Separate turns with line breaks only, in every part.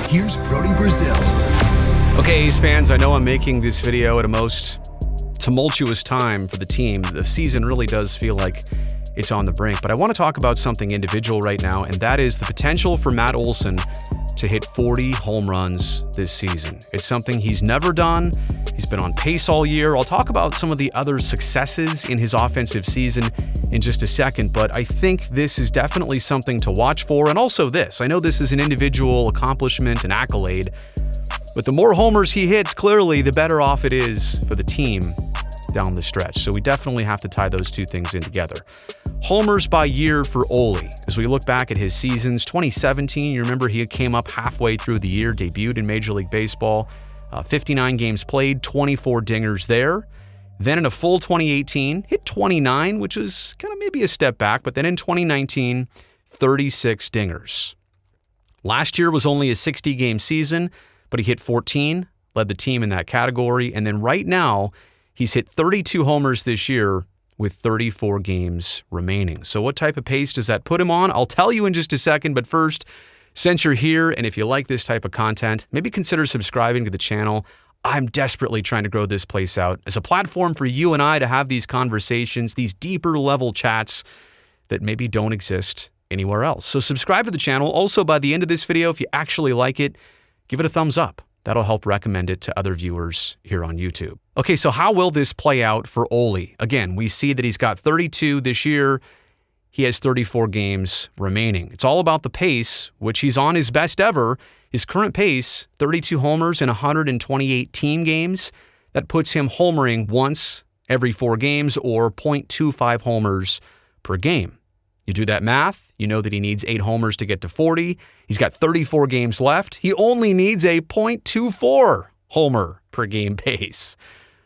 here's Brody Brazil.
Okay, A's fans, I know I'm making this video at a most tumultuous time for the team. The season really does feel like it's on the brink, but I want to talk about something individual right now, and that is the potential for Matt Olson to hit 40 home runs this season. It's something he's never done. He's been on pace all year. I'll talk about some of the other successes in his offensive season in just a second, but I think this is definitely something to watch for. And also this, I know this is an individual accomplishment, an accolade, but the more homers he hits, clearly, the better off it is for the team down the stretch. So we definitely have to tie those two things in together. Homers by year for Oli. As we look back at his seasons, 2017, you remember he came up halfway through the year, debuted in Major League Baseball, 59 games played, 24 dingers there. Then in a full 2018, hit 29, which is kind of maybe a step back, but then in 2019, 36 dingers. Last year was only a 60-game season, but he hit 14, led the team in that category, and then right now, he's hit 32 homers this year with 34 games remaining. So what type of pace does that put him on? I'll tell you in just a second, but first, since you're here and if you like this type of content, maybe consider subscribing to the channel. I'm desperately trying to grow this place out as a platform for you and I to have these conversations, these deeper level chats that maybe don't exist anywhere else. So subscribe to the channel. Also, by the end of this video, if you actually like it, give it a thumbs up. That'll help recommend it to other viewers here on YouTube. Okay, so how will this play out for Oli? Again, we see that he's got 32 this year. He has 34 games remaining. It's all about the pace, which he's on his best ever. His current pace, 32 homers in 128 team games. That puts him homering once every 4 games or 0.25 homers per game. You do that math, you know that he needs 8 homers to get to 40. He's got 34 games left. He only needs a 0.24 homer per game pace.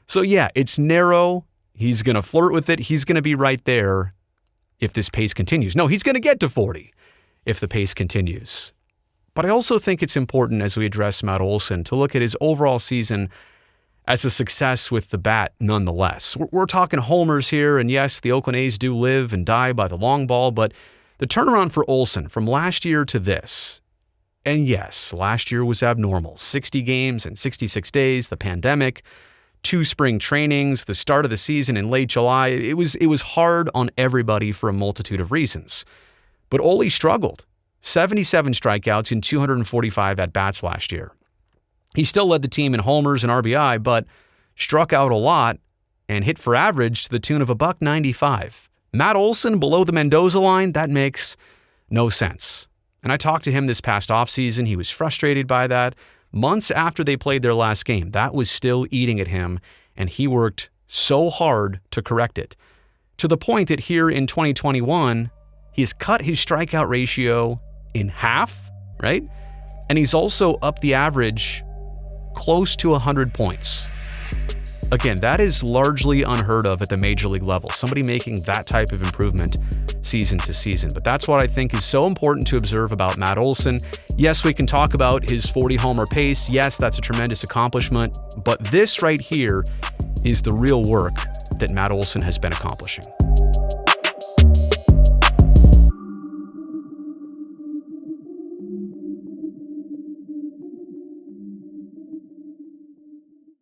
So yeah, it's narrow. He's going to flirt with it. He's going to be right there if this pace continues. No, he's going to get to 40 if the pace continues. But I also think it's important as we address Matt Olson to look at his overall season as a success with the bat nonetheless. We're talking homers here, and yes, the Oakland A's do live and die by the long ball, but the turnaround for Olson from last year to this, and yes, last year was abnormal. 60 games in 66 days, the pandemic, 2 spring trainings, the start of the season in late July. It was hard on everybody for a multitude of reasons. But Oli struggled. 77 strikeouts in 245 at-bats last year. He still led the team in homers and RBI, but struck out a lot and hit for average to the tune of $195. Matt Olson below the Mendoza line, that makes no sense. And I talked to him this past offseason. He was frustrated by that. Months after they played their last game, that was still eating at him, and he worked so hard to correct it. To the point that here in 2021, he's cut his strikeout ratio in half, right? And he's also up the average close to 100 points. Again, that is largely unheard of at the major league level, somebody making that type of improvement season to season. But that's what I think is so important to observe about Matt Olson. Yes, we can talk about his 40 homer pace. Yes, that's a tremendous accomplishment. But this right here is the real work that Matt Olson has been accomplishing.